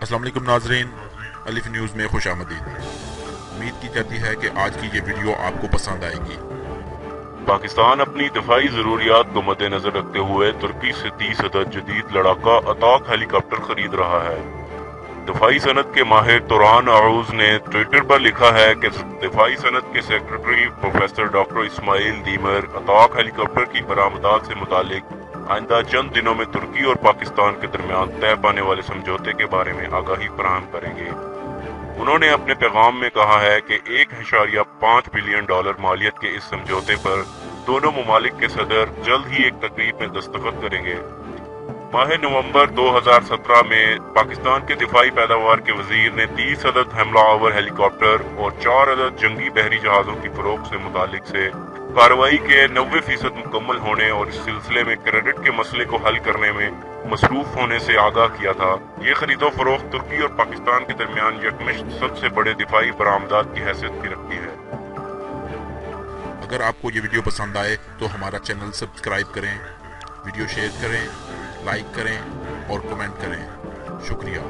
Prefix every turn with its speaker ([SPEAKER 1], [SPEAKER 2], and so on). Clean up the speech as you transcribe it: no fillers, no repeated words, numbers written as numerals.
[SPEAKER 1] अस्सलाम वालेकुम नाजरीन, अलिफ न्यूज़ में खुश आमदीद। उम्मीद की जाती है कि आज की ये वीडियो आपको पसंद आएगी।
[SPEAKER 2] पाकिस्तान अपनी दफाई जरूरियात को मद्देनजर रखते हुए तुर्की से 30 अदद जदीद लड़ाका अताक हेलीकॉप्टर खरीद रहा है। दफाई सनत के माहिर तुरान आऊज ने ट्विटर पर लिखा है कि दफाई सनत के secretary professor doctor Ismail Demir Atak helicopter की बरामदात से मुतालिक आइंदा चंद दिनों में तुर्की और पाकिस्तान के दरमियान तय पाने वाले समझौते के बारे में आगाही फराहम करेंगे। उन्होंने अपने पैगाम में कहा है कि $1.5 बिलियन मालियत के इस समझौते पर दोनों ममालिक के सदर जल्द ही एक तकरीब में दस्तखत करेंगे। माह नवंबर 2017 में पाकिस्तान के दिफाई पैदावार के वजीर ने 30 अदद हमला आवर हेलीकॉप्टर और 4 अदद जंगी बहरी जहाजों की फरोख्त से मुतालिक से कार्रवाई के 90% मुकम्मल होने और इस सिलसिले में क्रेडिट के मसले को हल करने में मसरूफ होने से आगाह किया था। ये खरीदो फरोख्त तुर्की और पाकिस्तान के दरमियान यकमुश्त सबसे बड़े दिफाई बरामदात की हैसियत भी रखती है।
[SPEAKER 1] अगर आपको ये वीडियो पसंद आए तो हमारा चैनल सब्सक्राइब करें, वीडियो शेयर करें, लाइक करें और कमेंट करें। शुक्रिया।